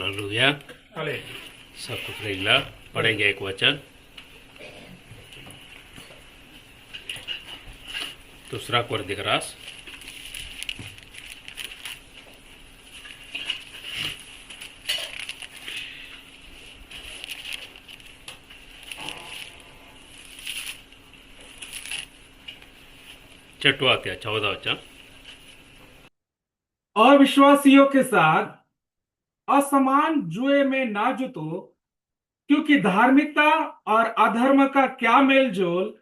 Hallelujah. हाले सबको praise ला। पढ़ेंगे एक वचन, दूसरा कोरिन्थियरास छठवां अध्याय 14 वचन। अविश्वासियों के साथ असमान जुए में ना जुतो, क्योंकि धार्मिकता और अधर्म का क्या मेल जोल,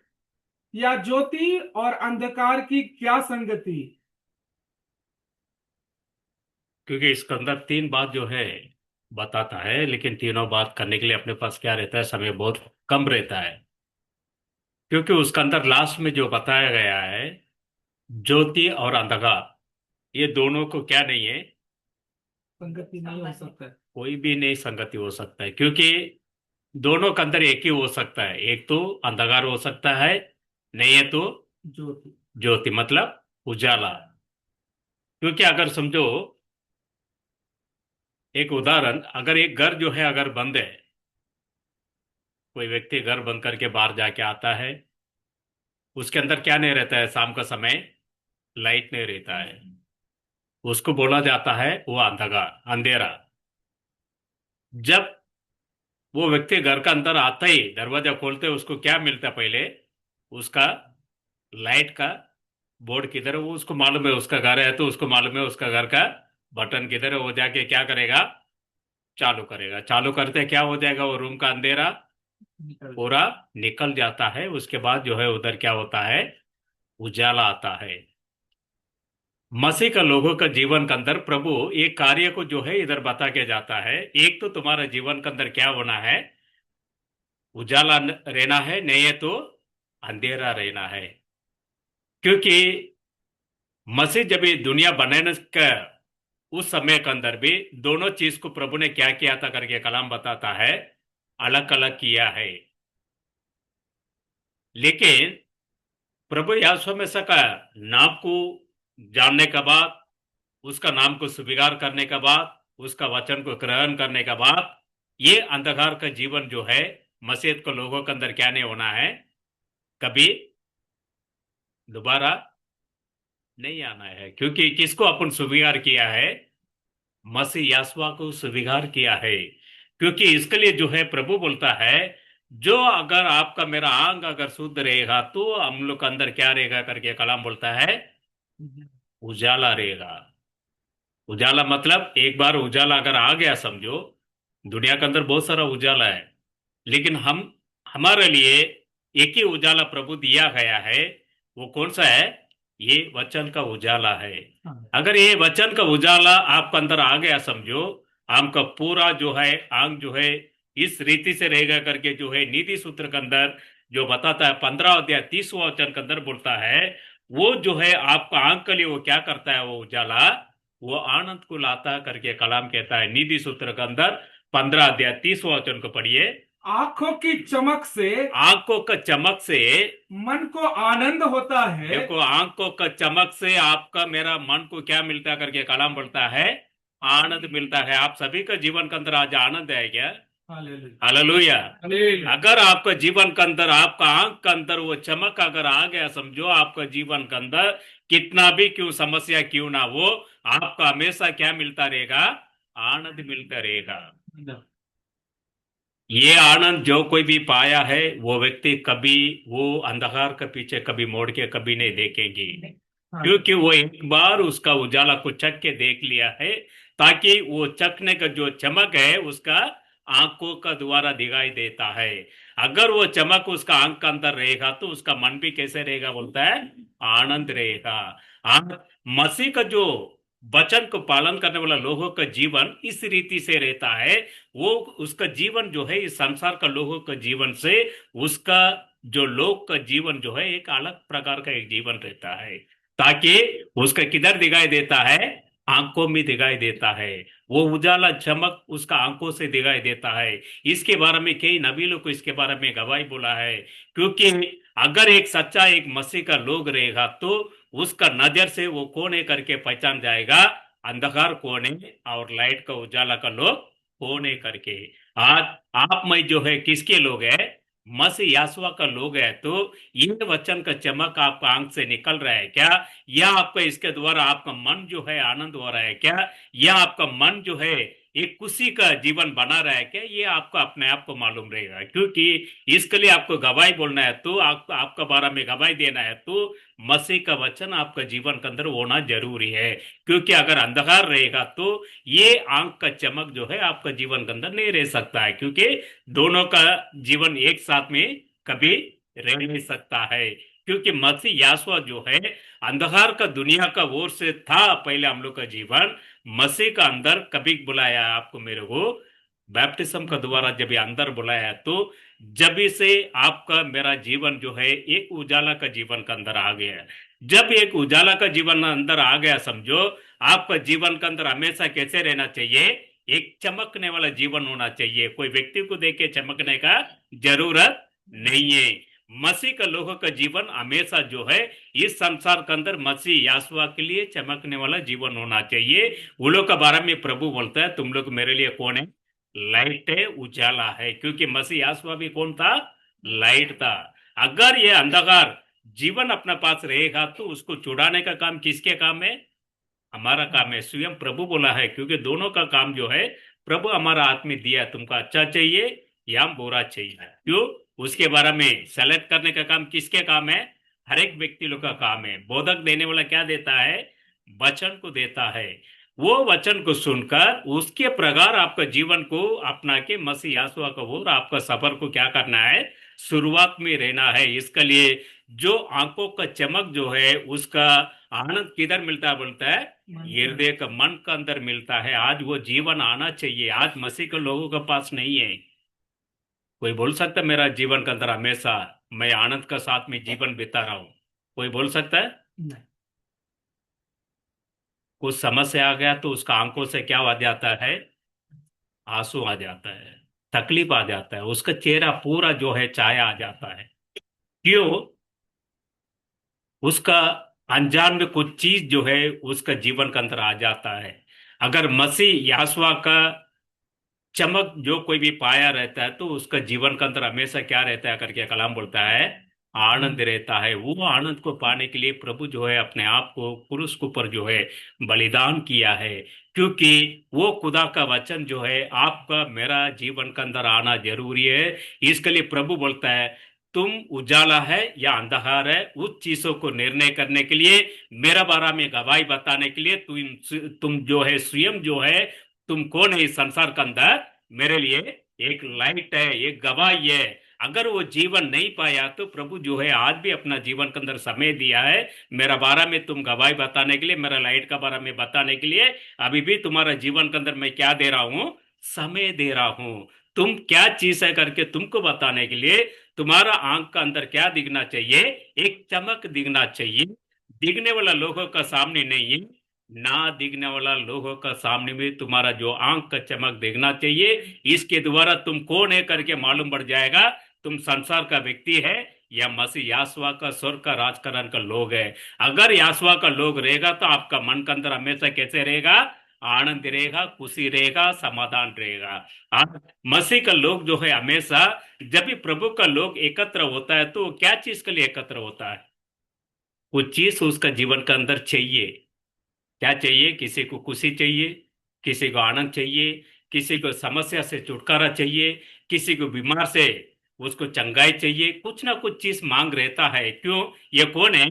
या ज्योति और अंधकार की क्या संगति। क्योंकि इसके अंदर तीन बात जो है बताता है, लेकिन तीनों बात करने के लिए अपने पास क्या रहता है, समय बहुत कम रहता है। क्योंकि उसके अंदर लास्ट में जो बताया गया है, ज्योति और अंधकार, ये दोनों को क्या नहीं है, संगति नहीं हो सकता है। कोई भी नहीं संगति हो सकता है। क्योंकि दोनों के अंदर एक ही हो सकता है, एक तो अंधकार हो सकता है, नहीं है तो ज्योति। ज्योति मतलब उजाला। क्योंकि अगर समझो, एक उदाहरण, अगर एक घर जो है अगर बंद है, कोई व्यक्ति घर बंद करके बाहर जाके आता है, उसके अंदर क्या नहीं रहता है, शाम का समय लाइट नहीं रहता है, उसको बोला जाता है वो अंधकार, अंधेरा। जब वो व्यक्ति घर का अंदर आता ही दरवाजा खोलते उसको क्या मिलता है, पहले उसका लाइट का बोर्ड किधर है वो उसको मालूम है, उसका घर है तो उसको मालूम है उसका घर का बटन किधर है। वो जाके क्या करेगा, चालू करेगा। चालू करते क्या हो जाएगा, वो रूम का अंधेरा पूरा निकल जाता है। उसके बाद जो है उधर क्या होता है, उजाला आता है। मसीह का लोगों का जीवन के अंदर प्रभु एक कार्य को जो है इधर बता के जाता है। एक तो तुम्हारा जीवन के अंदर क्या होना है, उजाला रहना है, नहीं है तो अंधेरा रहना है। क्योंकि मसीह जब ये दुनिया बनाने का उस समय के अंदर भी दोनों चीज को प्रभु ने क्या किया था करके कलाम बताता है, अलग अलग किया है। लेकिन प्रभु यीशु मसीह का नाम को जानने के बाद, उसका नाम को स्वीकार करने के बाद, उसका वचन को ग्रहण करने के बाद, ये अंधकार का जीवन जो है मसीह को लोगों के अंदर क्या नहीं होना है, कभी दोबारा नहीं आना है। क्योंकि किसको अपन स्वीकार किया है, मसीह यीशु को स्वीकार किया है। क्योंकि इसके लिए जो है प्रभु बोलता है, जो अगर आपका मेरा अंग अगर शुद्ध रहेगा तो हम लोग के अंदर क्या रहेगा करके कलाम बोलता है, उजाला रहेगा। उजाला मतलब एक बार उजाला अगर आ गया, समझो दुनिया के अंदर बहुत सारा उजाला है, लेकिन हम हमारे लिए एक ही उजाला प्रभु दिया गया है। वो कौन सा है, ये वचन का उजाला है। अगर ये वचन का उजाला आपके अंदर आ गया, समझो आपका पूरा जो है आंग जो है इस रीति से रहेगा करके जो है नीति सूत्र के अंदर जो बताता है 15 अध्याय 30वां वचन के अंदर बोलता है, वो जो है आपका आंख के लिए वो क्या करता है, वो उजाला वो आनंद को लाता है करके कलाम कहता है। नीति सूत्र के अंदर 15 अध्याय 30वां वचन को पढ़िए। आंखों की चमक से आंखों का चमक से मन को आनंद होता है। देखो, आंखों का चमक से आपका मेरा मन को क्या मिलता है करके कलाम बोलता है, आनंद मिलता है। आप सभी का जीवन के अंदर आज आनंद है क्या? हालेलुया। अगर आपका जीवन के अंदर आपका आंख के अंदर वो चमक अगर आ गया, समझो आपका जीवन के अंदर कितना भी क्यों समस्या क्यों ना हो, आपका हमेशा क्या मिलता रहेगा, आनंद मिलता रहेगा। ये आनंद जो कोई भी पाया है वो व्यक्ति कभी वो अंधकार के पीछे कभी मोड़ के कभी नहीं देखेंगे। क्योंकि वो एक बार उसका उजाला को चख के देख लिया है, ताकि वो चखने का जो चमक है उसका आंखों का द्वारा दिखाई देता है। अगर वो चमक उसका आंख का अंदर रहेगा तो उसका मन भी कैसे रहेगा, बोलता है आनंद रहेगा। मसीह का जो वचन को पालन करने वाला लोगों का जीवन इस रीति से रहता है। वो उसका जीवन जो है इस संसार का लोगों का जीवन से उसका जो लोग का जीवन जो है एक अलग प्रकार का एक जीवन रहता है। ताकि उसका किधर दिखाई देता है, आंखों में दिखाई देता है। वो उजाला चमक उसका आंखों से दिखाई देता है। इसके बारे में कई नबी लोग को इसके बारे में गवाही बोला है। क्योंकि अगर एक सच्चा एक मसीह का लोग रहेगा तो उसका नजर से वो कौन है करके पहचान जाएगा, अंधकार कौन है और लाइट का उजाला का लोग होने करके। आज आप में जो है किसके लोग है? मसीह यासुआ का लोग है। तो ये वचन का चमक आपका आंख से निकल रहा है क्या? या आपका इसके द्वारा आपका मन जो है आनंद हो रहा है क्या? या आपका मन जो है एक खुशी का जीवन बना रहा है क्या? ये आपको अपने आप को मालूम रहेगा, क्योंकि इसके लिए आपको गवाही बोलना है तो आपको आपका बारे में गवाही देना है तो मसीह का वचन आपका जीवन के अंदर होना जरूरी है। क्योंकि अगर अंधकार रहेगा तो ये आंख का चमक जो है आपका जीवन के अंदर नहीं रह सकता है, क्योंकि दोनों का जीवन एक साथ में कभी रह नहीं सकता है। क्योंकि मसीह यासुआ जो है अंधकार का दुनिया का ओर से था पहले हम लोग का जीवन। मसीह का अंदर कभी बुलाया आपको मेरे को बैप्टिज्म का द्वारा जब ये अंदर बुलाया, तो जब से आपका मेरा जीवन जो है एक उजाला का जीवन का अंदर आ गया है। जब एक उजाला का जीवन अंदर आ गया, समझो आपका जीवन के अंदर हमेशा कैसे रहना चाहिए? एक चमकने वाला जीवन होना चाहिए। कोई व्यक्ति को देख के चमकने का जरूरत नहीं है। मसीह का लोगों का जीवन हमेशा जो है इस संसार के अंदर मसीह यासुआ के लिए चमकने वाला जीवन होना चाहिए। वो लोग के बारे में प्रभु बोलता है, तुम लोग मेरे लिए कौन है? लाइट है, उजाला है। क्योंकि मसीह यासुआ भी कौन था? लाइट था। अगर ये अंधकार जीवन अपने पास रहेगा तो उसको छुड़ाने का काम किसके काम है? हमारा काम है। स्वयं प्रभु बोला है, क्योंकि दोनों का काम जो है प्रभु हमारा हाथ में दिया है। तुमको अच्छा चाहिए या बुरा चाहिए, क्यों? उसके बारे में सेलेक्ट करने का काम किसके काम है? हर एक व्यक्ति लोग का काम है। बोधक देने वाला क्या देता है? वचन को देता है। वो वचन को सुनकर उसके प्रकार आपका जीवन को अपना के मसीह यासुआ का और आपका सफर को क्या करना है? शुरुआत में रहना है। इसके लिए जो आंखों का चमक जो है उसका आनंद किधर मिलता है? बोलता है हृदय का, मन का अंदर मिलता है। आज वो जीवन आना चाहिए। आज मसीह के लोगों के पास नहीं है। कोई बोल सकता है मेरा जीवन के अंदर हमेशा मैं आनंद का साथ में जीवन बिता रहा हूं? कोई बोल सकता है? नहीं। कुछ समस्या आ गया तो उसका आंखों से क्या आ जाता है? आंसू आ जाता है, तकलीफ आ जाता है, उसका चेहरा पूरा जो है छाया आ जाता है। क्यों? उसका अनजान में कुछ चीज जो है उसका जीवन के अंदर आ जाता है। अगर मसीह यासुआ का चमक जो कोई भी पाया रहता है तो उसका जीवन के अंदर हमेशा क्या रहता है करके कलाम बोलता है? आनंद रहता है। वो आनंद को पाने के लिए प्रभु जो है अपने आप को क्रूस के ऊपर जो है बलिदान किया है। क्योंकि वो खुदा का वचन जो है आपका मेरा जीवन के अंदर आना जरूरी है। इसके लिए प्रभु बोलता है, तुम उजाला है या अंधकार है, उस चीजों को निर्णय करने के लिए, मेरा बारे में गवाही बताने के लिए तुम जो है स्वयं जो है तुम कौन है इस संसार के अंदर? मेरे लिए एक लाइट है, एक गवाही है। अगर वो जीवन नहीं पाया तो प्रभु जो है आज भी अपना जीवन के अंदर समय दिया है मेरा बारे में तुम गवाही बताने के लिए, मेरा लाइट का बारे में बताने के लिए। अभी भी तुम्हारा जीवन के अंदर मैं क्या दे रहा हूं? समय दे रहा हूं। तुम क्या चीज है करके तुमको बताने के लिए। तुम्हारा आंख का अंदर क्या दिखना चाहिए? एक चमक दिखना चाहिए। दिखने वाला लोगों का सामने नहीं है, ना दिखने वाला लोगों का सामने में तुम्हारा जो आंख का चमक देखना चाहिए। इसके द्वारा तुम कौन है करके मालूम पड़ जाएगा। तुम संसार का व्यक्ति है या मसीह यासुआ का स्वर्ग का राजकरण का लोग है। अगर यासुआ का लोग रहेगा तो आपका मन के अंदर हमेशा कैसे रहेगा? आनंद रहेगा, खुशी रहेगा, समाधान रहेगा। आज मसीह का लोग जो है हमेशा जब भी प्रभु का लोग एकत्र होता है तो वो क्या चीज के लिए एकत्र होता है? वो चीज उसका जीवन के अंदर चाहिए। क्या चाहिए? किसी को खुशी चाहिए, किसी को आनंद चाहिए, किसी को समस्या से छुटकारा चाहिए, किसी को बीमार से उसको चंगाई चाहिए। कुछ ना कुछ चीज मांग रहता है। क्यों? ये कौन है?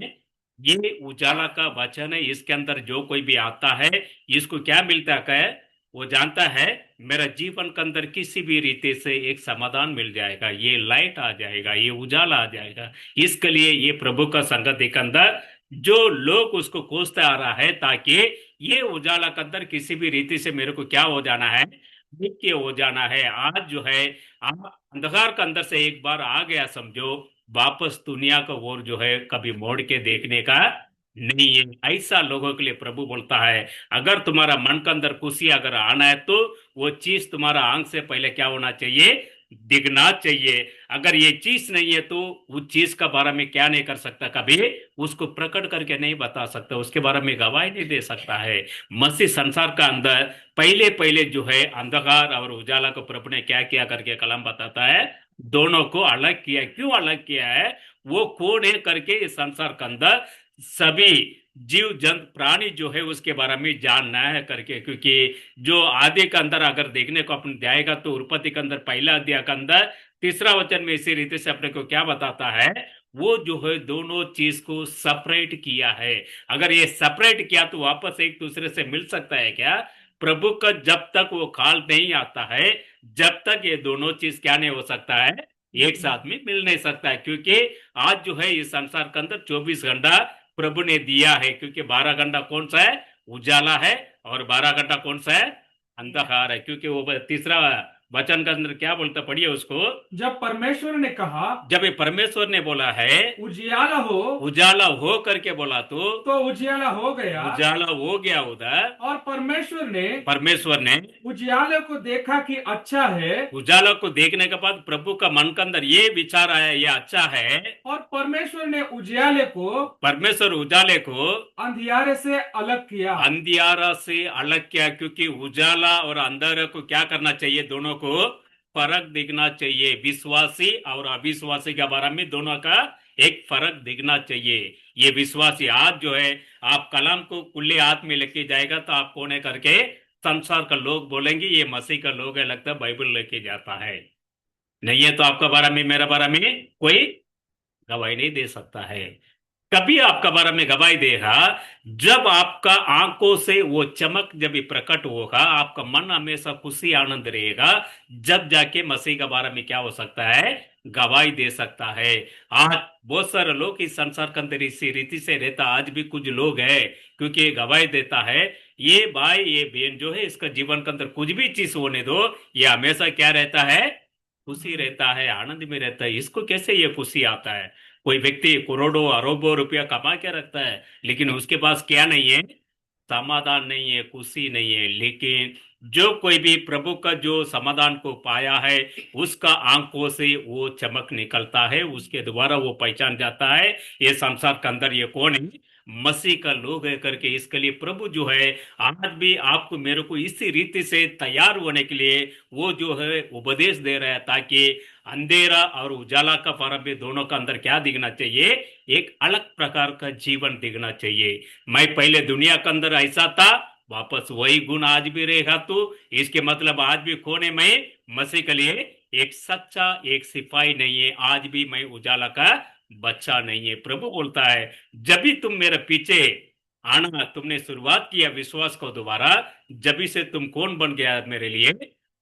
ये उजाला का वचन है। इसके अंदर जो कोई भी आता है इसको क्या मिलता है? वो जानता है मेरा जीवन के अंदर किसी भी रीति से एक समाधान मिल जाएगा, ये लाइट आ जाएगा, ये उजाला आ जाएगा। इसके लिए ये प्रभु का संगति के अंदर जो लोग उसको खोजते आ रहा है, ताकि ये उजाला के अंदर किसी भी रीति से मेरे को क्या हो जाना है? नित्य हो जाना है। आज जो है आप अंधकार के अंदर से एक बार आ गया, समझो वापस दुनिया का ओर जो है कभी मोड़ के देखने का नहीं है। ऐसा लोगों के लिए प्रभु बोलता है, अगर तुम्हारा मन के अंदर खुशी अगर आना है तो वो चीज तुम्हारा आंख से पहले क्या होना चाहिए? दिखना चाहिए। अगर ये चीज नहीं है तो उस चीज का बारे में क्या नहीं कर सकता, कभी उसको प्रकट करके नहीं बता सकता, उसके बारे में गवाही नहीं दे सकता है। मसीह संसार का अंदर पहले पहले जो है अंधकार और उजाला को प्रभु ने क्या किया करके कलम बताता है, दोनों को अलग किया। क्यों अलग किया है, वो कौन है करके इस संसार के अंदर सभी जीव जंतु प्राणी जो है उसके बारे में जानना है करके। क्योंकि जो आदि के अंदर अगर देखने को अपन जाएगा तो उत्पत्ति के अंदर पहला अध्याय के अंदर तीसरा वचन में इसी रीति से अपने को क्या बताता है, वो जो है दोनों चीज को सेपरेट किया है। अगर ये सेपरेट किया तो वापस एक दूसरे से मिल सकता है क्या? प्रभु का जब तक वो काल नहीं आता है, जब तक ये दोनों चीज क्या नहीं हो सकता है, एक साथ में मिल नहीं सकता है। क्योंकि आज जो है इस संसार के अंदर 24 घंटा प्रभु ने दिया है। क्योंकि 12 घंटा कौन सा है, उजाला है, और 12 घंटा कौन सा है, अंधकार है। क्योंकि वो तीसरा वचन के अंदर क्या बोलता, पढ़िए उसको। जब परमेश्वर ने कहा जब ये परमेश्वर ने बोला है उजियाला हो, उजाला हो करके बोला तो उजियाला हो गया। उजाला हो गया उधर। और परमेश्वर ने उजियाले को देखा कि अच्छा है, उजाला को देखने के बाद प्रभु का मन के अंदर ये विचार आया, ये अच्छा है। और परमेश्वर ने उजियाले को परमेश्वर उजाले को अंधियारे से अलग किया। अंधियारा से अलग किया। क्योंकि उजाला और अंधेरे को क्या करना चाहिए, दोनों को फर्क दिखना चाहिए। विश्वासी और अविश्वासी के बारे में दोनों का एक फर्क दिखना चाहिए। ये विश्वासी आज जो है, आप कलाम को खुले हाथ में लेके जाएगा तो आप कौन है करके संसार का लोग बोलेंगे ये मसीह का लोग है, लगता है बाइबल लेके जाता है। नहीं है तो आपका बारे में मेरा बारे में कोई गवाही नहीं दे सकता है। कभी आपका बारे में गवाही देगा जब आपका आंखों से वो चमक जब भी प्रकट होगा, आपका मन हमेशा खुशी आनंद रहेगा, जब जाके मसीह के बारे में क्या हो सकता है, गवाही दे सकता है। आज बहुत सारे लोग इस संसार के अंदर इसी रीति से रहता, आज भी कुछ लोग है क्योंकि ये गवाही देता है, ये भाई ये बहन जो है इसका जीवन के अंदर कुछ भी चीज होने दो, ये हमेशा क्या रहता है, खुशी रहता है, आनंद में रहता है। इसको कैसे ये खुशी आता है? कोई व्यक्ति करोड़ों अरबों रुपया कमा के रखता है लेकिन उसके पास क्या नहीं है, समाधान नहीं है, खुशी नहीं है। लेकिन जो कोई भी प्रभु का जो समाधान को पाया है, उसका आंखों से वो चमक निकलता है, उसके द्वारा वो पहचान जाता है ये संसार के अंदर ये कौन है, मसीह का लोग है करके। इसके लिए प्रभु जो है आज भी आपको मेरे को इसी रीति से तैयार होने के लिए वो जो है उपदेश दे रहा है, ताकि अंधेरा और उजाला का फर्क भी दोनों का अंदर क्या दिखना चाहिए, एक अलग प्रकार का जीवन दिखना चाहिए। मैं पहले दुनिया के अंदर ऐसा था, वापस वही गुण आज भी रहेगा, तो इसके मतलब आज भी कौन है, मैं मसीह के लिए एक सच्चा एक सिपाही नहीं है, आज भी मैं उजाला का बच्चा नहीं है। प्रभु बोलता है जब भी तुम मेरे पीछे आना, तुमने शुरुआत किया विश्वास को दोबारा, जब से तुम कौन बन गया मेरे लिए,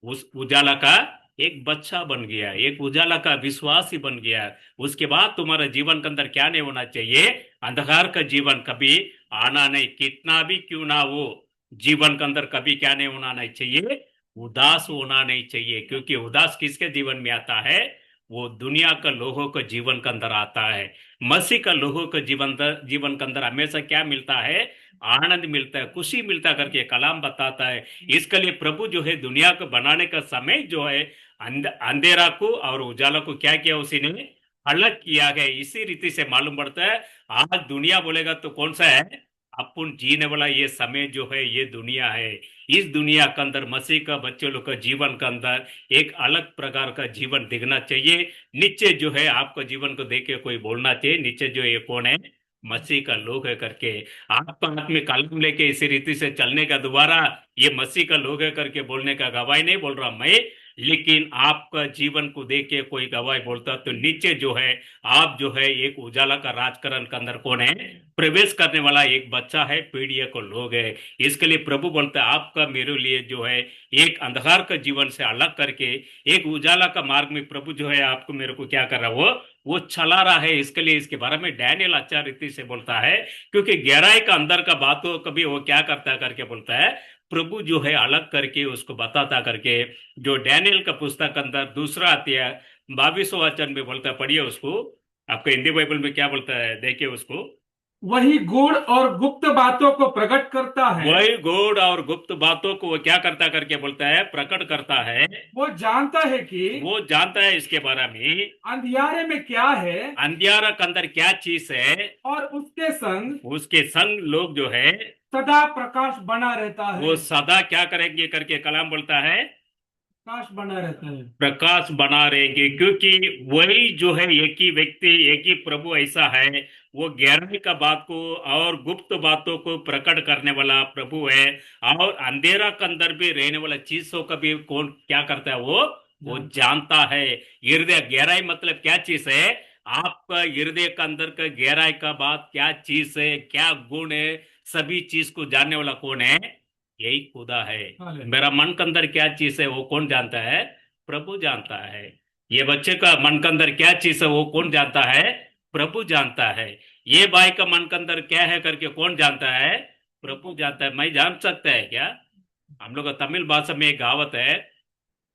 उस उजाला का एक बच्चा बन गया, एक उजाला का विश्वास ही बन गया। उसके बाद तुम्हारा जीवन के अंदर क्या नहीं होना चाहिए, अंधकार का जीवन कभी आना नहीं, कितना भी क्यों ना वो जीवन के अंदर कभी क्या नहीं होना नहीं चाहिए, उदास होना नहीं चाहिए। क्योंकि उदास किसके जीवन में आता है, वो दुनिया का लोगों का जीवन के अंदर आता है। मसीह का लोगों का जीवन के अंदर हमेशा क्या मिलता है, आनंद मिलता है, खुशी मिलता है करके कलाम बताता है। इसके लिए प्रभु जो है दुनिया को बनाने का समय जो है अंधेरा को और उजाला को क्या किया, उसी ने अलग किया गया। इसी रीति से मालूम पड़ता है आज दुनिया बोलेगा तो कौन सा है, अपन जीने वाला ये समय जो है ये दुनिया है। इस दुनिया के अंदर मसीह का बच्चे लोग का जीवन के अंदर एक अलग प्रकार का जीवन दिखना चाहिए। नीचे जो है आपका जीवन को देख के कोई बोलना चाहिए, नीचे जो ये कौन है, मसीह का लोग है करके। आपका हाथ में कलम लेके इसी रीति से चलने का दोबारा ये मसीह का लोग है करके बोलने का गवाही नहीं बोल रहा मैं, लेकिन आपका जीवन को देख के कोई गवाही बोलता तो नीचे जो है आप जो है एक उजाला का राजकरण के अंदर कौन है, प्रवेश करने वाला एक बच्चा है, पीढ़ियों को लोग है। इसके लिए प्रभु बोलता है आपका मेरे लिए जो है एक अंधकार का जीवन से अलग करके एक उजाला का मार्ग में प्रभु जो है आपको मेरे को क्या कर रहा है, वो चला रहा है। इसके लिए इसके बारे में डैनियल अच्छा रीति से बोलता है, क्योंकि गहराई का अंदर का बातों कभी वो क्या करता है करके बोलता है, प्रभु जो है अलग करके उसको बताता करके। जो डैनियल का पुस्तक अंदर दूसरा अध्याय 22वां वचन में बोलता है, पढ़िए उसको, आपका हिंदी बाइबल में क्या बोलता है देखिए उसको। वही गूढ़ और गुप्त बातों को प्रकट करता है। वही गूढ़ और गुप्त बातों को वो क्या करता करके बोलता है, प्रकट करता है। वो जानता है कि वो जानता है इसके बारे में, अंधियारे में क्या है अंधियारा के अंदर क्या चीज है। और उसके संग उसके संग लोग जो है सदा प्रकाश बना रहता वो है। सदा क्या करेंगे करके कलाम बोलता है, प्रकाश बना रहता है। प्रकाश बना रहेंगे। क्योंकि वही जो है एक ही व्यक्ति, एक ही प्रभु ऐसा है, वो गहराई का बात को और गुप्त बातों को प्रकट करने वाला प्रभु है। और अंधेरा के अंदर भी रहने वाला चीजों का भी कौन क्या करता है, वो जानता है। हृदय गहराई मतलब क्या चीज है, आपका हृदय का अंदर का गहराई का बात क्या चीज है, क्या गुण है, सभी चीज को जानने वाला कौन है, यही खुदा है। मेरा मन के अंदर क्या चीज है वो कौन जानता है, प्रभु जानता है। ये बच्चे का मन के अंदर क्या चीज है वो कौन जानता है, प्रभु जानता है। ये भाई का मन के अंदर क्या है करके कौन जानता है, प्रभु जानता है। मैं जान सकता है क्या, हम लोग का तमिल भाषा में एक कहावत है,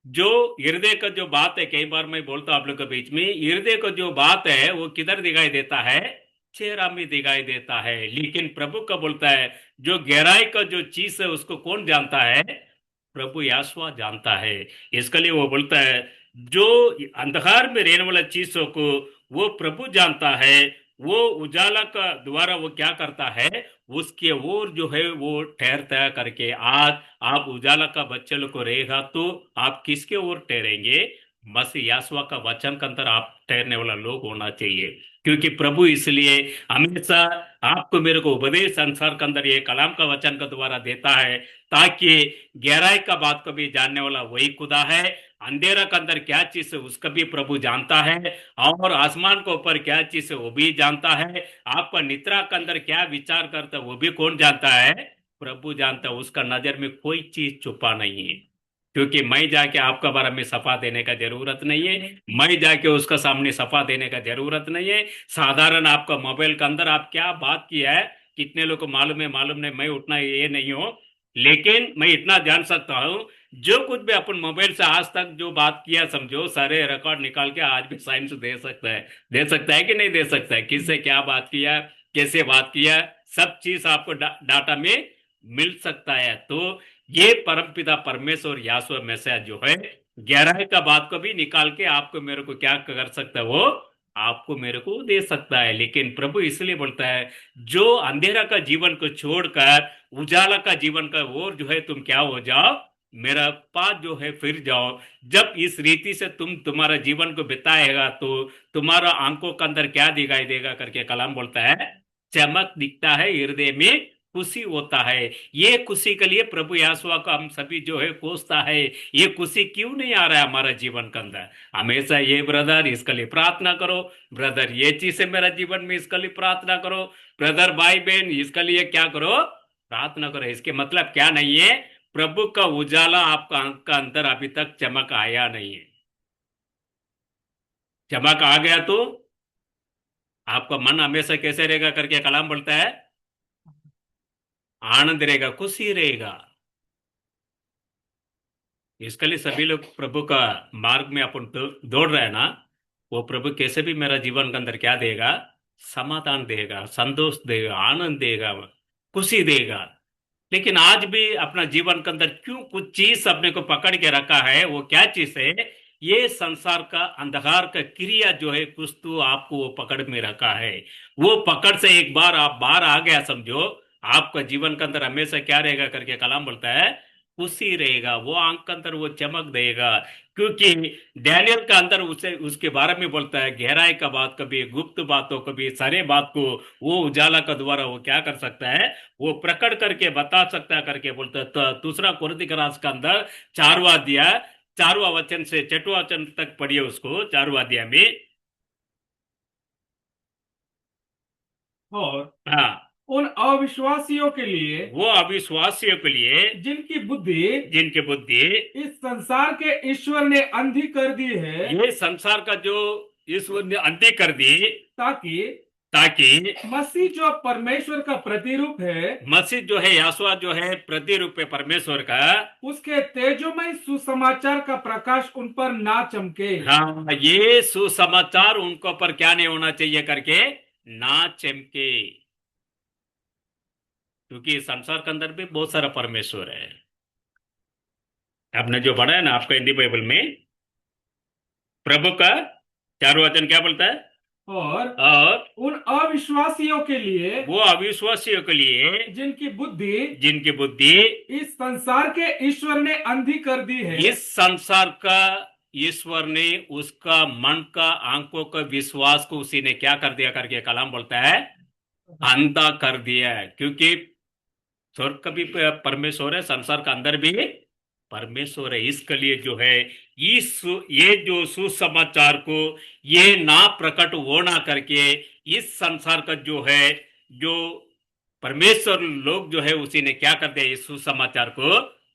जो हृदय का जो बात है, कई बार मैं बोलता हूँ आप लोग के बीच में, हृदय का जो बात है वो किधर दिखाई देता है, चेहरा में दिखाई देता है। लेकिन प्रभु का बोलता है जो गहराई का जो चीज है उसको कौन जानता है, प्रभु यासवा जानता है। इसके लिए वो बोलता है जो अंधकार में रहने वाला चीजों को वो प्रभु जानता है। वो उजाला का द्वारा वो क्या करता है, उसके ओर जो है वो ठहरता है करके। आज आप उजाला का बच्चे लोग को रहेगा तो आप किसके ओर ठहरेंगे, मसीह यासवा का वचन के अंदर आप ठहरने वाला लोग होना चाहिए। क्योंकि प्रभु इसलिए हमेशा आपको मेरे को उपदेश संसार के अंदर ये कलाम का वचन का द्वारा देता है, ताकि गहराई का बात को भी जानने वाला वही खुदा है। अंधेरा के अंदर क्या चीज है उसका भी प्रभु जानता है, और आसमान के ऊपर क्या चीज है वो भी जानता है। आपका निद्रा के अंदर क्या विचार करता है वो भी कौन जानता है, प्रभु जानता है। उसका नजर में कोई चीज छुपा नहीं है। क्योंकि मैं जाके आपका बारे में सफा देने का जरूरत नहीं है, मैं जाके उसका सामने सफा देने का जरूरत नहीं है। साधारण आपका मोबाइल के अंदर आप क्या बात किया है, कितने लोग को मालूम है मालूम नहीं, मैं उतना ये नहीं हूं। लेकिन मैं इतना जान सकता हूं, जो कुछ भी अपन मोबाइल से आज तक जो बात किया समझो सारे रिकॉर्ड निकाल के आज भी साइंस दे सकता है। दे सकता है कि नहीं दे सकता है, किससे क्या बात किया, कैसे बात किया, सब चीज आपको डाटा में मिल सकता है। तो ये परमपिता परमेश्वर यासुआ मैसिया जो है गहराई का बात को भी निकाल के आपको मेरे को क्या कर सकता है, वो आपको मेरे को दे सकता है। लेकिन प्रभु इसलिए बोलता है जो अंधेरा का जीवन को छोड़कर उजाला का जीवन का ओर जो है तुम क्या हो जाओ, मेरा पास जो है फिर जाओ। जब इस रीति से तुम तुम्हारा जीवन को बिताएगा तो तुम्हारा आंखों के अंदर क्या दिखाई देगा करके कलाम बोलता है, चमक दिखता है, हृदय में खुशी होता है। ये खुशी के लिए प्रभु यासुआ को हम सभी जो है कोसता है, ये खुशी क्यों नहीं आ रहा है हमारा जीवन के अंदर। हमेशा ये ब्रदर इसके लिए प्रार्थना करो, ब्रदर ये चीज है मेरा जीवन में इसके लिए प्रार्थना करो, ब्रदर भाई बहन इसके लिए क्या करो, प्रार्थना करो। इसके मतलब क्या नहीं है, प्रभु का उजाला आपका आंख का अंदर अभी तक चमक आया नहीं है। चमक आ गया तो आपका मन हमेशा कैसे रहेगा करके कलाम बोलता है, आनंद रहेगा, खुशी रहेगा। इसके लिए सभी लोग प्रभु का मार्ग में अपन दौड़ रहे हैं ना, वो प्रभु कैसे भी मेरा जीवन के अंदर क्या देगा, समाधान देगा, संतोष देगा, आनंद देगा, खुशी देगा। लेकिन आज भी अपना जीवन के अंदर क्यों कुछ चीज अपने को पकड़ के रखा है, वो क्या चीज है, ये संसार का अंधकार का क्रिया जो है कुछ तो आपको वो पकड़ में रखा है। वो पकड़ से एक बार आप बाहर आ गया समझो, आपका जीवन के अंदर हमेशा क्या रहेगा करके कलाम बोलता है, खुशी रहेगा, वो आंख के अंदर वो चमक देगा। क्योंकि डैनियल का अंदर उसे उसके बारे में बोलता है गहराई का बात कभी गुप्त बातों कभी सारे बात को वो उजाला का द्वारा वो क्या कर सकता है, वो प्रकट करके बता सकता है करके बोलता है। तो दूसरा कुरिन्थियों का राज का अंदर 4वां अध्याय 4वां वचन से 6वां वचन तक पढ़िए उसको, 4वां अध्याय में। और हाँ, उन अविश्वासियों के लिए वो अविश्वासियों के लिए जिनकी बुद्धि जिनकी बुद्धि इस संसार के ईश्वर ने अंधी कर दी है, ये संसार का जो ईश्वर ने अंधी कर दी, ताकि ताकि मसीह जो परमेश्वर का प्रतिरूप है, मसीह जो है यासुआ जो है प्रतिरूप है परमेश्वर का, उसके तेजोमय सुसमाचार का प्रकाश उन पर ना चमके। हाँ ये सुसमाचार उनको पर क्या नहीं होना चाहिए करके, ना चमके। क्योंकि इस संसार के अंदर भी बहुत सारा परमेश्वर है। आपने जो पढ़ा है ना आपका हिंदी बाइबल में, प्रभु का चार वचन क्या बोलता है? और और उन अविश्वासियों के लिए वो अविश्वासियों के लिए जिनकी बुद्धि जिनकी बुद्धि इस संसार के ईश्वर ने अंधी कर दी है, इस संसार का ईश्वर ने उसका मन का आंखों का विश्वास को उसी ने क्या कर दिया करके कलाम बोलता है, अंधा कर दिया है। क्योंकि स्वर्ग का भी परमेश्वर है, संसार का अंदर भी परमेश्वर है। इसके लिए जो है इस ये जो सुसमाचार को ये ना प्रकट होना करके इस संसार का जो है जो परमेश्वर लोग जो है उसी ने क्या कर दिया, इस सुसमाचार को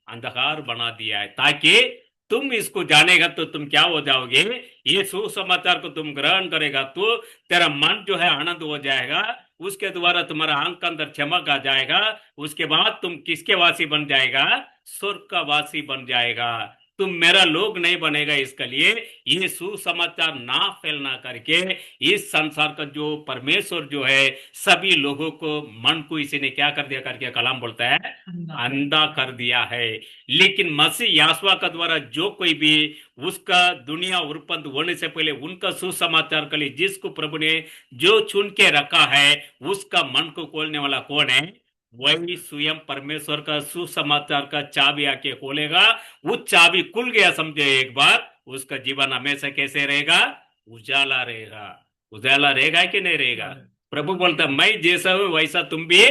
अंधकार बना दिया है, ताकि तुम इसको जानेगा तो तुम क्या हो जाओगे, ये सुसमाचार को तुम ग्रहण करेगा तो तेरा मन जो है आनंद हो जाएगा, उसके द्वारा तुम्हारा आंख के अंदर चमक आ जाएगा, उसके बाद तुम किसके वासी बन जाएगा, स्वर्ग का वासी बन जाएगा। तुम मेरा लोग नहीं बनेगा। इसके लिए ये सुसमाचार ना फैलना करके इस संसार का जो परमेश्वर जो है सभी लोगों को मन को इसी ने क्या कर दिया करके कलाम बोलता है, अंधा कर दिया है। लेकिन मसीह यासवा का द्वारा जो कोई भी उसका दुनिया उत्पन्न होने से पहले उनका सुसमाचार के लिए जिसको प्रभु ने जो चुन के रखा है उसका मन को खोलने वाला कौन है, वही स्वयं परमेश्वर का सुसमाचार का चाबी आके खोलेगा। वो चाबी खुल गया समझे एक बार, उसका जीवन हमेशा कैसे रहेगा, उजाला रहेगा। उजाला रहेगा कि नहीं रहेगा? प्रभु बोलता है मैं जैसा हूं वैसा तुम भी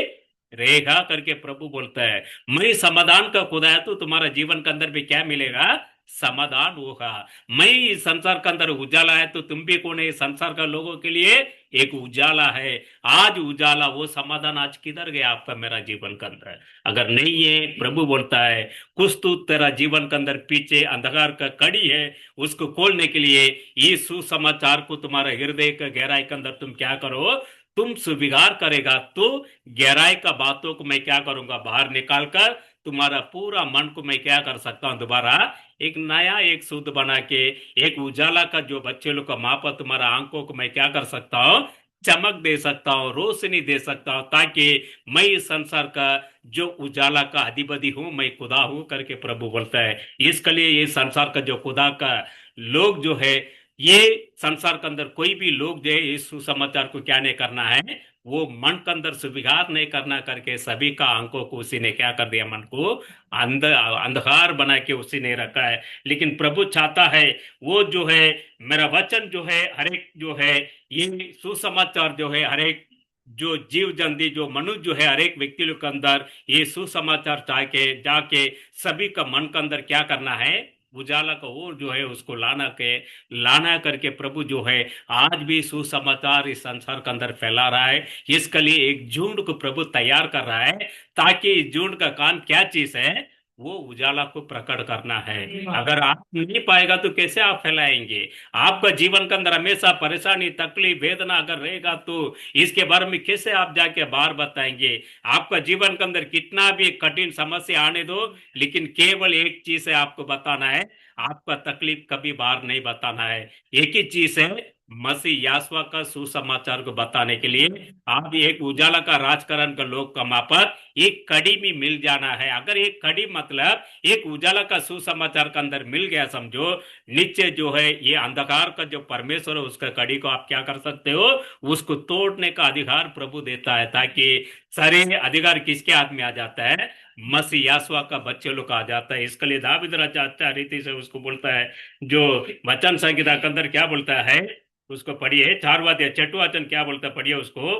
रहेगा करके प्रभु बोलता है। मैं समाधान का खुदा है तो तुम्हारा जीवन के अंदर भी क्या मिलेगा, समाधान होगा। मैं इस संसार के अंदर उजाला है तो तुम भी कौन है, इस संसार का लोगों के लिए एक उजाला है। आज उजाला वो समाधान आज किधर गया आपका मेरा जीवन के अंदर? अगर नहीं है, प्रभु बोलता है कुछ तो तेरा जीवन के अंदर पीछे अंधकार का कड़ी है, उसको खोलने के लिए इस सुसमाचार को तुम्हारा हृदय का गहराई के अंदर तुम क्या करो, तुम स्वीकार करेगा तो गहराई का बातों को मैं क्या करूंगा बाहर निकाल कर तुम्हारा पूरा मन को मैं क्या कर सकता हूं, दोबारा एक नया एक शुद्ध बना के एक उजाला का जो बच्चे लोग का मापा तुम्हारा आंखों को मैं क्या कर सकता हूं, चमक दे सकता हूं, रोशनी दे सकता हूं, ताकि मैं इस संसार का जो उजाला का अधिपति हूं, मैं खुदा हूं करके प्रभु बोलता है। इसके लिए ये संसार का जो खुदा का लोग जो है, ये संसार के अंदर कोई भी लोग जो है इस सुसमाचार को क्या नहीं करना है, वो मन के अंदर स्वीकार नहीं करना करके सभी का आंखों को उसी ने क्या कर दिया, मन को अंधकार बना के उसी ने रखा है। लेकिन प्रभु चाहता है वो जो है मेरा वचन जो है हर एक जो है ये सुसमाचार जो है हर एक जो जीव जंतु जो मनुष्य जो है हर एक व्यक्ति लोग के अंदर ये सुसमाचार चाह के जाके सभी का मन के अंदर क्या करना है, उजाला का वो जो है उसको लाना करके प्रभु जो है आज भी सुसमाचार इस संसार के अंदर फैला रहा है। इसके लिए एक झुंड को प्रभु तैयार कर रहा है, ताकि इस झुंड का काम क्या चीज है, वो उजाला को प्रकट करना है। अगर आप नहीं पाएगा तो कैसे आप फैलाएंगे? आपका जीवन के अंदर हमेशा परेशानी तकलीफ वेदना अगर रहेगा तो इसके बारे में कैसे आप जाके बाहर बताएंगे? आपका जीवन के अंदर कितना भी कठिन समस्या आने दो, लेकिन केवल एक चीज है आपको बताना है, आपका तकलीफ कभी बाहर नहीं बताना है। एक ही चीज है, मसीह यासवा का सुसमाचार को बताने के लिए आप एक उजाला का राजकरण का लोग कमा पर एक कड़ी में मिल जाना है। अगर एक कड़ी मतलब एक उजाला का सुसमाचार के अंदर मिल गया समझो, नीचे जो है ये अंधकार का जो परमेश्वर है उसका कड़ी को आप क्या कर सकते हो, उसको तोड़ने का अधिकार प्रभु देता है, ताकि सारे अधिकार किसके हाथ में आ जाता है, मसीह यासवा का बच्चे लोग आ जाता है। इसके लिए दाविद राजा अच्छा रीति से उसको बोलता है, जो वचन संहिता के अंदर क्या बोलता है उसको पढ़िए, चारवाद या छठवां वचन क्या बोलता है पढ़िए उसको,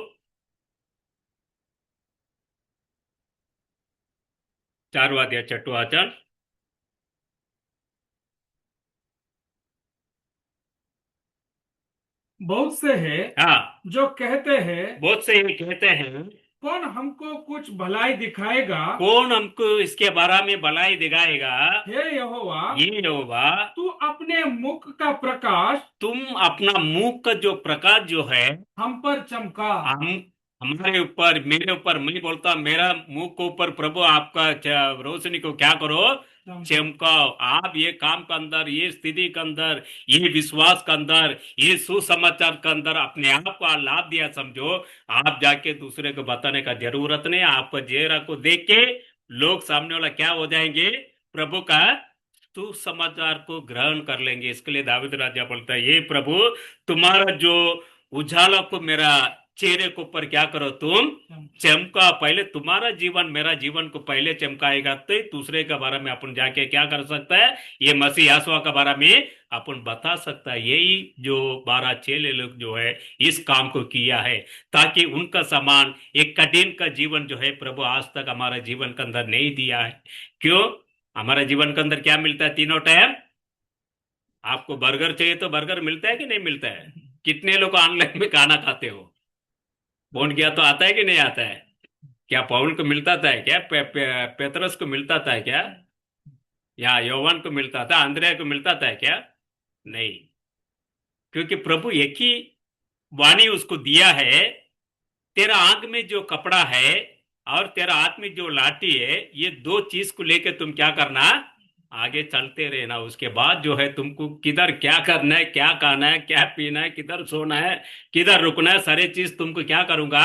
चारवाद या छठवां वचन। बहुत से हैं हाँ, जो कहते हैं बहुत से ये कहते हैं कौन हमको कुछ भलाई दिखाएगा, कौन हमको इसके बारे में भलाई दिखाएगा। हे यहोवा ये यहोवा तू अपने मुख का प्रकाश तुम अपना मुंह का जो प्रकाश जो है हम पर चमका। हम हमारे ऊपर मेरे ऊपर, मैं बोलता मेरा मुंह के ऊपर प्रभु आपका रोशनी को क्या करो, चमकाओ। आप ये काम के अंदर, ये स्थिति के अंदर, ये विश्वास के अंदर, ये सुसमाचार के अंदर अपने आप को लाभ दिया समझो। आप जाके दूसरे को बताने का जरूरत नहीं। आपको चेहरा को देख के लोग सामने वाला क्या हो जाएंगे, प्रभु का सुसमाचार को ग्रहण कर लेंगे। इसके लिए दाऊद राजा बोलता है, ये प्रभु तुम्हारा जो उजाला को मेरा चेहरे के ऊपर क्या करो, तुम चमका। पहले तुम्हारा जीवन मेरा जीवन को पहले चमकाएगा तो ही दूसरे के बारे में अपन जाके क्या कर सकता है, ये मसीह यीशु के बारे में अपन बता सकता है। यही जो 12 चेले लोग जो है इस काम को किया है, ताकि उनका समान एक कठिन का जीवन जो है प्रभु आज तक हमारा जीवन के अंदर नहीं दिया है। क्यों? हमारा जीवन के अंदर क्या मिलता है तीनों टाइम? आपको बर्गर चाहिए तो बर्गर मिलता है कि नहीं मिलता है? कितने लोग ऑनलाइन में खाना खाते हो? फोन किया तो आता है कि नहीं आता है? क्या पौल को मिलता था क्या? पेतरस को मिलता था क्या? या यौवन को मिलता था, अंद्रया को मिलता था क्या? नहीं। क्योंकि प्रभु एक ही वाणी उसको दिया है, तेरा आंख में जो कपड़ा है और तेरा हाथ में जो लाठी है, ये दो चीज को लेकर तुम क्या करना, आगे चलते रहना। उसके बाद जो है तुमको किधर क्या करना है, क्या खाना है, क्या पीना है, किधर सोना है, किधर रुकना है, सारे चीज तुमको क्या करूंगा,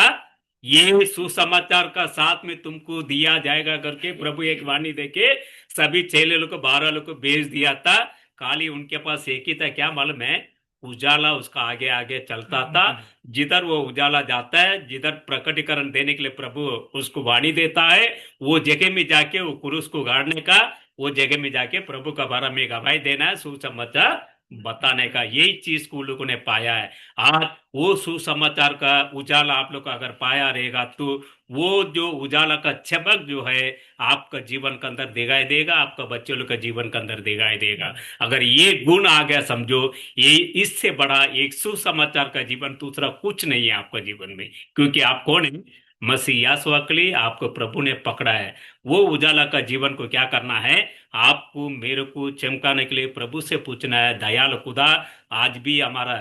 ये सुसमाचार का साथ में तुमको दिया जाएगा करके प्रभु एक वाणी देके सभी चेले लोग को 12 लोग को भेज दिया था। खाली उनके पास एक ही था, क्या मालूम है, उजाला उसका आगे आगे चलता था। जिधर वो उजाला जाता है, जिधर प्रकटीकरण देने के लिए प्रभु उसको वाणी देता है, वो जगह में जाके वो क्रूस को गाड़ने का, वो जगह में जाके प्रभु का बारे में गवाही देना है, सुसमाचार बताने का। यही चीज को लोगों ने पाया है। आज वो सुसमाचार का उजाला आप लोग का अगर पाया रहेगा तो वो जो उजाला का चमक जो है आपका जीवन के अंदर दिखाई देगा, आपका बच्चे लोग का जीवन के अंदर दिखाई देगा। अगर ये गुण आ गया समझो, ये इससे बड़ा एक सुसमाचार का जीवन दूसरा कुछ नहीं है आपका जीवन में। क्योंकि आप कौन है, मसीह यीशु के लिए आपको प्रभु ने पकड़ा है। वो उजाला का जीवन को क्या करना है, आपको मेरे को चमकाने के लिए प्रभु से पूछना है। दयालु खुदा आज भी हमारा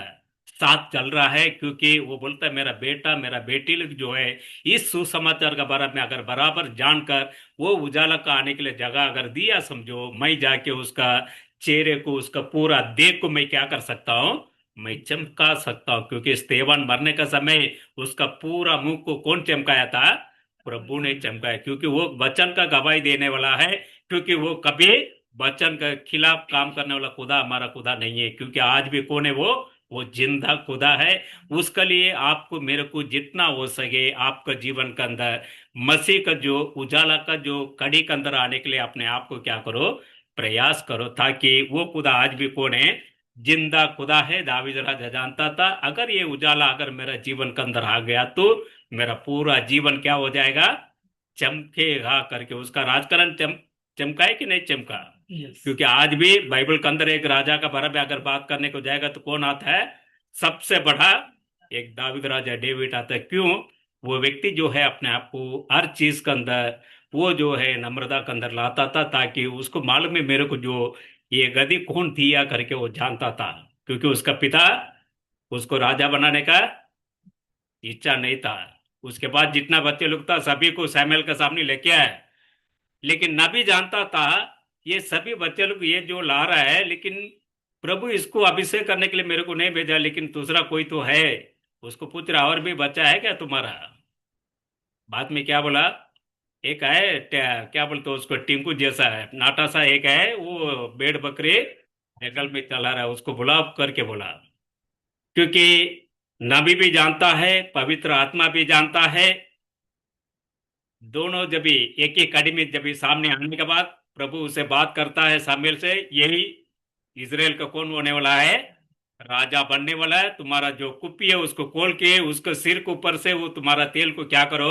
साथ चल रहा है, क्योंकि वो बोलता है मेरा बेटा मेरा बेटी लोग जो है इस सुसमाचार के बारे में अगर बराबर जानकर वो उजाला का आने के लिए जगह अगर दिया समझो, मैं जाके उसका चेहरे को, उसका पूरा देह को मैं क्या कर सकता हूँ, मैं चमका सकता हूँ। क्योंकि स्तेफन मरने का समय उसका पूरा मुंह को कौन चमकाया था, प्रभु ने चमकाया। क्योंकि वो वचन का गवाही देने वाला है। क्योंकि वो कभी वचन के खिलाफ काम करने वाला खुदा हमारा खुदा नहीं है। क्योंकि आज भी कौन है वो जिंदा खुदा है। उसके लिए आपको मेरे को जितना हो सके आपका जीवन के अंदर मसीह का जो उजाला का जो कड़ी के अंदर आने के लिए अपने आप को क्या करो, प्रयास करो, ताकि वो खुदा आज भी कौन है, जिंदा खुदा है। दावीद राजा जानता था अगर ये उजाला अगर मेरा जीवन के अंदर आ गया तो मेरा पूरा जीवन क्या हो जाएगा, चमकेगा करके। उसका राजकारण चमका है कि नहीं चमका? क्योंकि आज भी बाइबल के अंदर एक राजा का बारे में अगर बात करने को जाएगा तो कौन आता है, सबसे बड़ा एक दाऊद राजा डेविड आता है। क्यों? वो व्यक्ति जो है अपने आप को हर चीज के अंदर वो जो है नम्रता के अंदर लाता था, ताकि उसको मालूम है मेरे को जो ये गदी कौन दिया करके वो जानता था। क्योंकि उसका पिता उसको राजा बनाने का इच्छा नहीं था। उसके बाद जितना बच्चे लोग था सभी को सैमुएल के सामने लेके आए, लेकिन नबी जानता था ये सभी बच्चे लोग ये जो ला रहा है, लेकिन प्रभु इसको अभिषेक करने के लिए मेरे को नहीं भेजा, लेकिन दूसरा कोई तो है। उसको पूछ रहा और भी बच्चा है क्या तुम्हारा? बाद में क्या बोला, एक है क्या बोलते हो उसको, टिंकू जैसा है नाटा सा, एक है वो भेड़ बकरी जंगल में चला रहा है, उसको बुला करके बोला। क्योंकि नबी भी जानता है, पवित्र आत्मा भी जानता है, दोनों जब भी एक ही कड़ी में जब भी सामने आने के बाद प्रभु उसे बात करता है सामुएल से, यही इजराइल का कौन होने वाला है, राजा बनने वाला है। तुम्हारा जो कुप्पी है उसको खोल के उसको सिर के ऊपर से वो तुम्हारा तेल को क्या करो,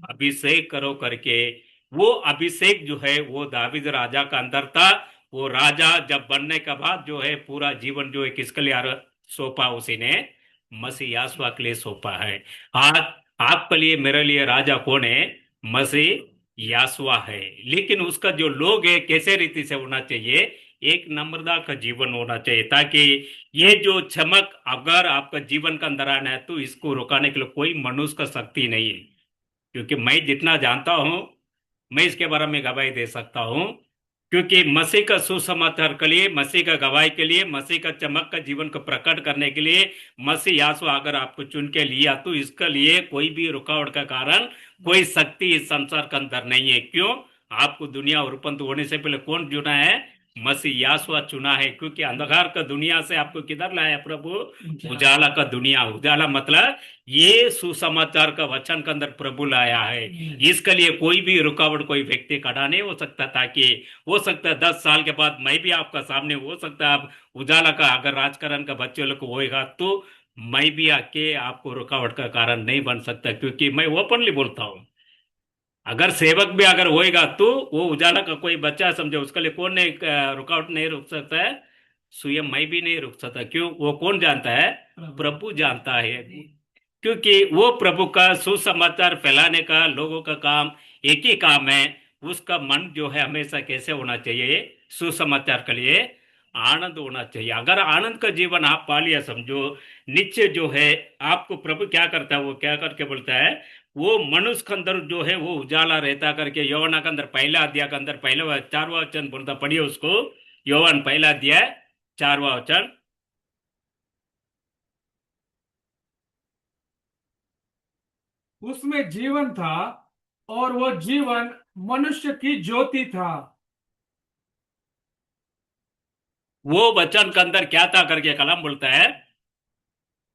अभिषेक करो करके। वो अभिषेक जो है वो दावीद राजा का अंदर था। वो राजा जब बनने के बाद जो है पूरा जीवन जो है किसके लिए सौंपा, उसी ने मसीह यीशु के लिए सौंपा है। आज आपके लिए मेरे लिए राजा कौन है, मसीह यासुआ है। लेकिन उसका जो लोग है कैसे रीति से होना चाहिए, एक नम्रता का जीवन होना चाहिए, ताकि ये जो चमक अगर आपका जीवन का अंदर आना है तो इसको रुकाने के लिए कोई मनुष्य का शक्ति नहीं है। क्योंकि मैं जितना जानता हूं मैं इसके बारे में गवाही दे सकता हूं। क्योंकि मसीह का सुसमाचार के लिए, मसीह का गवाही के लिए, मसीह का चमक का जीवन को प्रकट करने के लिए मसीह यासुआ अगर आपको चुन के लिया तो इसके लिए कोई भी रुकावट का कारण, कोई शक्ति इस संसार के अंदर नहीं है। क्यों? आपको दुनिया उत्पन्न होने से पहले कौन चुना है? मसीह यासुआ चुना है। क्योंकि अंधकार का दुनिया से आपको किधर लाया प्रभु? उजाला का दुनिया। उजाला मतलब ये सुसमाचार का वचन के अंदर प्रभु लाया है। इसके लिए कोई भी रुकावट, कोई व्यक्ति खड़ा नहीं हो सकता। ताकि हो सकता है 10 साल के बाद मैं भी आपका सामने, हो सकता है आप उजाला का अगर राजकारण का बच्चे लोग को होएगा तो मैं भी आके आपको रुकावट का कारण नहीं बन सकता। क्योंकि मैं ओपनली बोलता हूँ, अगर सेवक भी अगर होएगा तो वो उजाला का कोई बच्चा समझो, उसके लिए कौन नहीं रुकावट नहीं रुक सकता है? स्वयं मैं भी नहीं रुक सकता। क्यों? वो कौन जानता है? प्रभु जानता है। क्योंकि वो प्रभु का सुसमाचार फैलाने का लोगों का काम एक ही काम है। उसका मन जो है हमेशा कैसे होना चाहिए? सुसमाचार के लिए आनंद होना चाहिए। अगर आनंद का जीवन आप पा लिया समझो, नीचे जो है आपको प्रभु क्या करता है, वो क्या करके बोलता है, वो मनुष्य के अंदर जो है वो उजाला रहता करके यौवना के अंदर पहला अध्याय के अंदर पहला 4वां वचन बोलता, पढ़िए उसको। यौवन पहला अध्याय 4वां वचन। उसमें जीवन था और वो जीवन मनुष्य की ज्योति था। वो वचन के अंदर क्या था करके कलम बोलता है?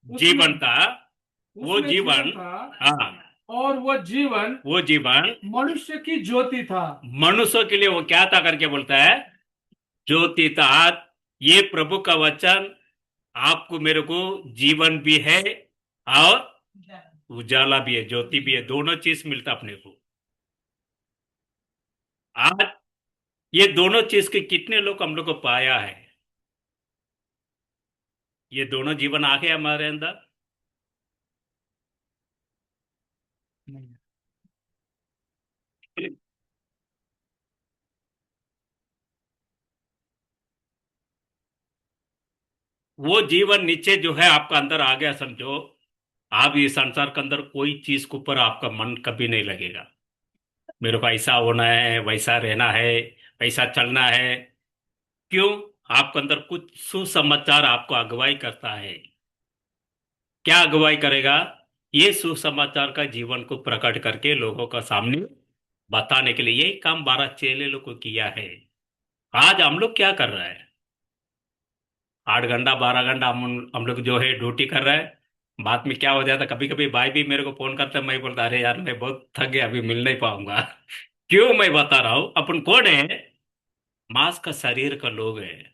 जीवन उसमें था। वो उसमें जीवन जीवन, था हाँ, और वो जीवन वो जीवन मनुष्य की ज्योति था। मनुष्यों के लिए वो क्या था करके बोलता है? ज्योति था। ये प्रभु का वचन आपको मेरे को जीवन भी है और उजाला भी है, ज्योति भी है, दोनों चीज मिलता अपने को। आज ये दोनों चीज के कितने लोग हम लोग को पाया है? ये दोनों जीवन आ गए हमारे अंदर। वो जीवन नीचे जो है आपका अंदर आ गया समझो, आप ये संसार के अंदर कोई चीज के ऊपर आपका मन कभी नहीं लगेगा। मेरे को ऐसा होना है, वैसा रहना है, वैसा चलना है। क्यों? आपके अंदर कुछ सुसमाचार आपको अगुवाई करता है। क्या अगुवाई करेगा? ये सुसमाचार का जीवन को प्रकट करके लोगों का सामने बताने के लिए यही काम 12 चेले लोग को किया है। आज हम लोग क्या कर रहे हैं? 8 घंटा 12 घंटा हम लोग जो है ड्यूटी कर रहे हैं। बाद में क्या हो जाता, कभी कभी भाई भी मेरे को फोन करता है, मैं बोलता अरे यार मैं बहुत थक गया, अभी मिल नहीं पाऊंगा। क्यों? मैं बता रहा हूं, अपन कौन है? मांस का शरीर का लोग है।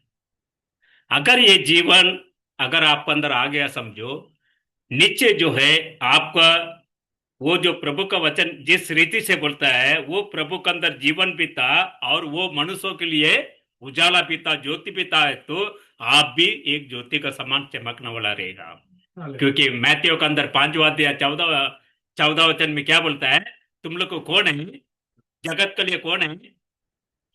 अगर ये जीवन अगर आपके अंदर आ गया समझो, नीचे जो है आपका वो जो प्रभु का वचन जिस रीति से बोलता है, वो प्रभु के अंदर जीवन भी था और वो मनुष्यों के लिए उजाला भी था, ज्योति भी था। तो आप भी एक ज्योति का समान चमकने वाला रहेगा। क्योंकि मैथ्यू के अंदर 5वां अध्याय 14 वचन में क्या बोलता है? तुम लोग को कौन है? जगत के लिए कौन है?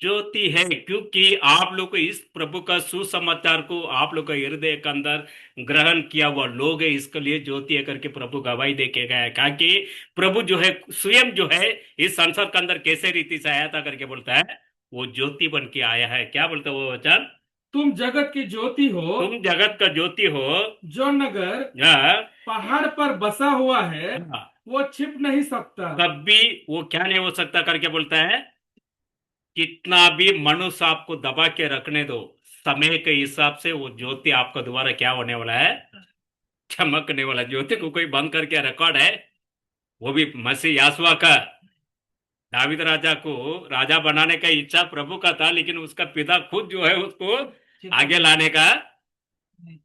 ज्योति है। क्योंकि आप लोग को इस प्रभु का सुसमाचार को आप लोग का हृदय के अंदर ग्रहण किया हुआ लोग है, इसके लिए ज्योति है करके प्रभु गवाही दे के गया है। कहा कि प्रभु जो है स्वयं जो है इस संसार के अंदर कैसे रीति से आया था करके बोलता है, वो ज्योति बन के आया है। क्या बोलता है वो वचन? तुम जगत की ज्योति हो। तुम जगत का ज्योति हो। जो नगर हाँ, पहाड़ पर बसा हुआ है हाँ, वो छिप नहीं सकता। कभी वो क्या नहीं हो सकता करके बोलता है? कितना भी मनुष्य आपको दबा के रखने दो, समय के हिसाब से वो ज्योति आपका दोबारा क्या होने वाला है? चमकने वाला। ज्योति को कोई बंद करके रिकॉर्ड है? वो भी मसीह यासुआ का। दाविद राजा को राजा बनाने का इच्छा प्रभु का था, लेकिन उसका पिता खुद जो है उसको आगे लाने का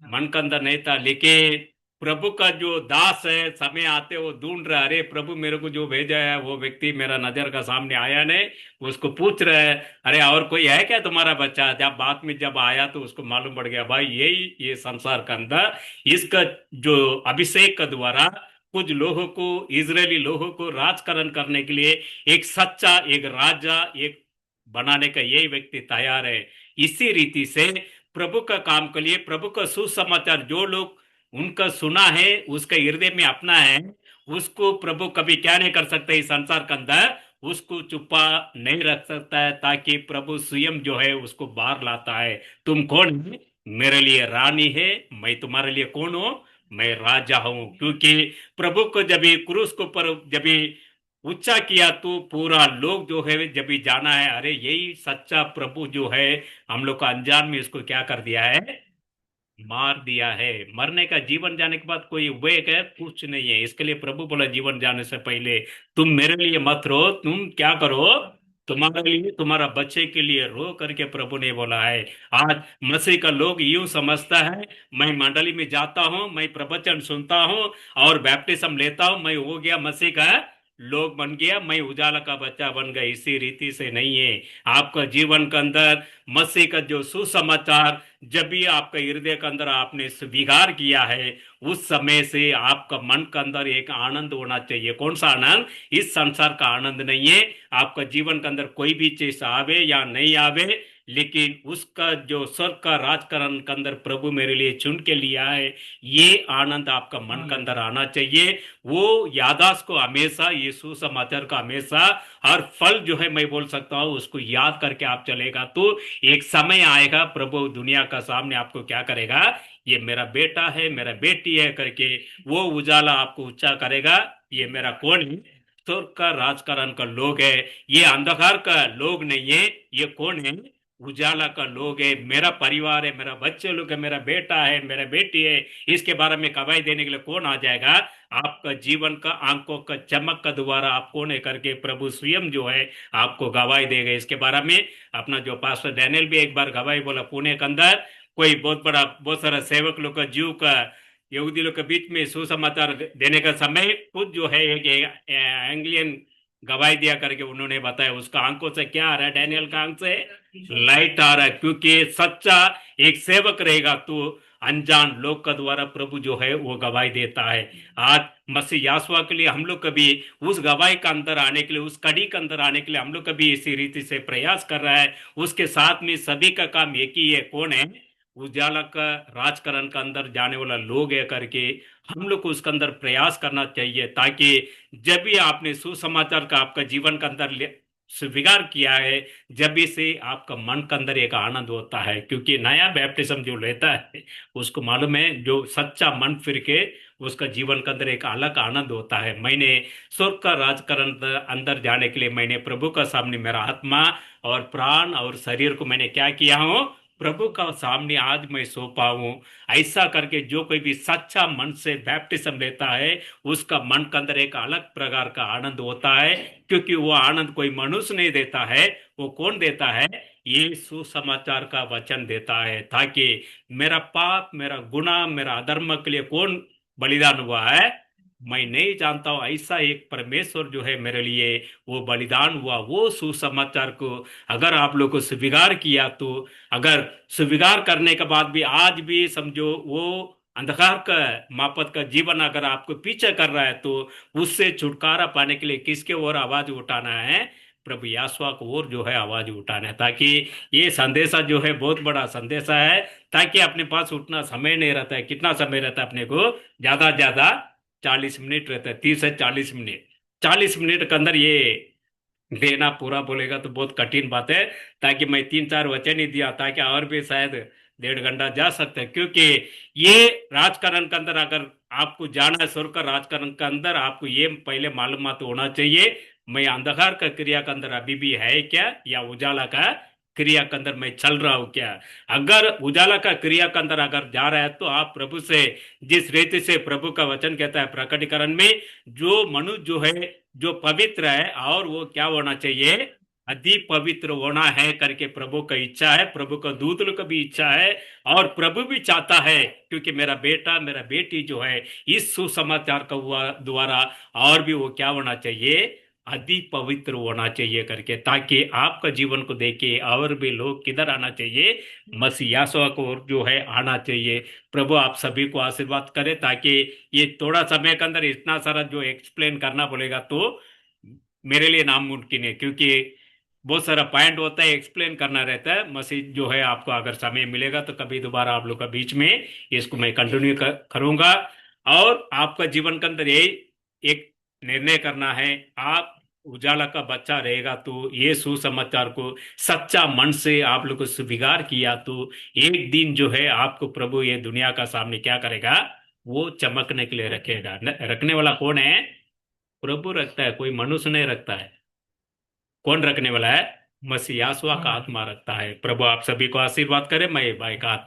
मन के अंदर नहीं था। लेकिन प्रभु का जो दास है समय आते वो ढूंढ रहा है, अरे प्रभु मेरे को जो भेजा है वो व्यक्ति मेरा नजर का सामने आया नहीं। उसको पूछ रहा है, अरे और कोई है क्या तुम्हारा बच्चा? जब बाद में जब आया तो उसको मालूम पड़ गया, भाई यही ये संसार का अंदर इसका जो अभिषेक का द्वारा कुछ लोगों को, इजरायली लोगों को राजकरण करने के लिए एक सच्चा एक राजा एक बनाने का यही व्यक्ति तैयार है। इसी रीति से प्रभु का काम के लिए, प्रभु का सुसमाचार जो लोग उनका सुना है, उसका हृदय में अपना है, उसको प्रभु कभी क्या नहीं कर सकते इस संसार के अंदर उसको चुप्पा नहीं रख सकता है, ताकि प्रभु स्वयं जो है उसको बाहर लाता है। तुम कौन है? मेरे लिए रानी है। मैं तुम्हारे लिए कौन हूं? मैं राजा हूं। क्योंकि प्रभु को जब ये क्रूस को पर जब ये ऊंचा किया, तो पूरा लोग जो है जब भी जाना है, अरे यही सच्चा प्रभु जो है, हम लोग का अनजान में इसको क्या कर दिया है? मार दिया है। मरने का, जीवन जाने के बाद कोई वेग है? कुछ नहीं है। इसके लिए प्रभु बोला जीवन जाने से पहले तुम मेरे लिए मत रो, तुम क्या करो? तुम्हारे लिए, तुम्हारा बच्चे के लिए रो करके प्रभु ने बोला है। आज मसीह का लोग यूं समझता है, मैं मंडली में जाता हूं, मैं प्रवचन सुनता हूं और बैप्टिज्म लेता हूं, मैं हो गया मसीह का लोग बन गया, मैं उजाला का बच्चा बन गया। इसी रीति से नहीं है। आपका जीवन के अंदर मसीह का जो सुसमाचार जब भी आपका हृदय के अंदर आपने स्वीकार किया है, उस समय से आपका मन के अंदर एक आनंद होना चाहिए। कौन सा आनंद? इस संसार का आनंद नहीं है। आपका जीवन के अंदर कोई भी चीज आवे या नहीं आवे, लेकिन उसका जो स्वर्ग का राजकरण के अंदर प्रभु मेरे लिए चुन के लिया है, ये आनंद आपका मन के अंदर आना चाहिए। वो यादाश्त को हमेशा, यीशु समाचार का हमेशा हर फल जो है मैं बोल सकता हूँ उसको याद करके आप चलेगा, तो एक समय आएगा प्रभु दुनिया का सामने आपको क्या करेगा? ये मेरा बेटा है, मेरा बेटी है करके वो उजाला आपको ऊंचा करेगा। ये मेरा कौन है? स्वर्ग का राजकारण का लोग है। ये अंधकार का लोग नहीं है। ये कौन है? उजाला का लोग है। मेरा परिवार है, मेरा बच्चे लोग है, मेरा बेटा है, मेरा बेटी है। इसके बारे में गवाही देने के लिए कौन आ जाएगा? आपका जीवन का आंखों का चमक का द्वारा आप कौन है करके प्रभु स्वयं जो है आपको गवाही देगा। इसके बारे में अपना जो पास्टर डैनियल भी एक बार गवाही बोला, पुणे के अंदर कोई बहुत बड़ा, बहुत सारा सेवक लोग का, जीव का, यहूदी लोग के बीच में सुसमाचार देने का समय खुद जो है एक एंग्लियन गवाही दिया करके उन्होंने बताया, उसका आंखों से क्या आ रहा है? डैनियल का आंख से लाइट आ रहा है। क्योंकि सच्चा एक सेवक रहेगा तो अनजान लोग का द्वारा प्रभु जो है वो गवाही देता है। आज मसीह यासुआ के लिए हम लोग कभी उस गवाही का अंदर आने के लिए, उस कड़ी के अंदर आने के लिए हम लोग कभी इसी रीति से प्रयास कर रहा है। उसके साथ में सभी का काम एक ही है, कौन है? उजाला का राजकरण का अंदर जाने वाला लोग है करके हम लोग को उसके अंदर प्रयास करना चाहिए, ताकि जब भी आपने सुसमाचार का आपका जीवन के अंदर स्वीकार किया है, जब भी से आपका मन के अंदर एक आनंद होता है। क्योंकि नया बैप्टिज्म जो लेता है उसको मालूम है, जो सच्चा मन फिर के उसका जीवन के अंदर एक अलग आनंद होता है। मैंने स्वर्ग का राजकरण अंदर जाने के लिए मैंने प्रभु का सामने मेरा आत्मा और प्राण और शरीर को मैंने क्या किया हूँ? प्रभु का सामने आज मैं सौंपा हूं। ऐसा करके जो कोई भी सच्चा मन से बैप्टिज्म लेता है, उसका मन के अंदर एक अलग प्रकार का आनंद होता है। क्योंकि वो आनंद कोई मनुष्य नहीं देता है। वो कौन देता है? ये सुसमाचार का वचन देता है। ताकि मेरा पाप, मेरा गुनाह, मेरा अधर्म के लिए कौन बलिदान हुआ है? मैं नहीं जानता हूं। ऐसा एक परमेश्वर जो है मेरे लिए वो बलिदान हुआ। वो सुसमाचार को अगर आप लोग को स्वीकार किया, तो अगर स्वीकार करने के बाद भी आज भी समझो वो अंधकार का मापत का जीवन अगर आपको पीछे कर रहा है, तो उससे छुटकारा पाने के लिए किसके ओर आवाज उठाना है? प्रभु यासुआ को ओर जो है आवाज उठाना है। ताकि ये संदेशा जो है बहुत बड़ा संदेशा है। ताकि अपने पास उतना समय नहीं रहता है। कितना समय रहता है अपने को? ज्यादा 40 मिनट रहता है, 30 से 40 मिनट। 40 मिनट के अंदर ये देना पूरा बोलेगा तो बहुत कठिन बात है। ताकि मैं 3-4 वचन ही दिया, ताकि और भी शायद 1.5 घंटा जा सकता है। क्योंकि ये राजकारण के अंदर अगर आपको जाना है, स्वर्ग का राजकारण के अंदर, आपको ये पहले मालूमात होना चाहिए, मैं अंधकार का क्रिया के अंदर अभी भी है क्या, या उजाला का क्रिया के अंदर मैं चल रहा हूं क्या? अगर उजाला का क्रिया के अंदर अगर जा रहा है, तो आप प्रभु से, जिस रीति से प्रभु का वचन कहता है प्रकटीकरण में, जो मनुष्य जो है जो पवित्र है, और वो क्या होना चाहिए? अति पवित्र होना है करके प्रभु का इच्छा है। प्रभु का दूत लोग का भी इच्छा है, और प्रभु भी चाहता है। क्योंकि मेरा बेटा, मेरा बेटी जो है इस सुसमाचार का हुआ द्वारा और भी वो क्या होना चाहिए? अति पवित्र होना चाहिए करके, ताकि आपका जीवन को देखे और भी लोग किधर आना चाहिए? मसीह यीशु को जो है आना चाहिए। प्रभु आप सभी को आशीर्वाद करे, ताकि ये थोड़ा समय के अंदर इतना सारा जो एक्सप्लेन करना पड़ेगा तो मेरे लिए नामुमकिन है। क्योंकि बहुत सारा पॉइंट होता है, एक्सप्लेन करना रहता है। मसीह जो है आपको अगर समय मिलेगा तो कभी दोबारा आप लोग का बीच में इसको मैं कंटिन्यू करूंगा। और आपका जीवन के अंदर यही एक निर्णय करना है, आप उजाला का बच्चा रहेगा तो ये सुसमाचार को सच्चा मन से आप लोग को स्वीकार किया तो एक दिन जो है आपको प्रभु ये दुनिया का सामने क्या करेगा, वो चमकने के लिए रखेगा। रखने वाला कौन है? प्रभु रखता है, कोई मनुष्य नहीं रखता है। कौन रखने वाला है? मसीह यीशु का हाँ। आत्मा रखता है। प्रभु आप सभी को आशीर्वाद करे। मैं भाई का आत्मा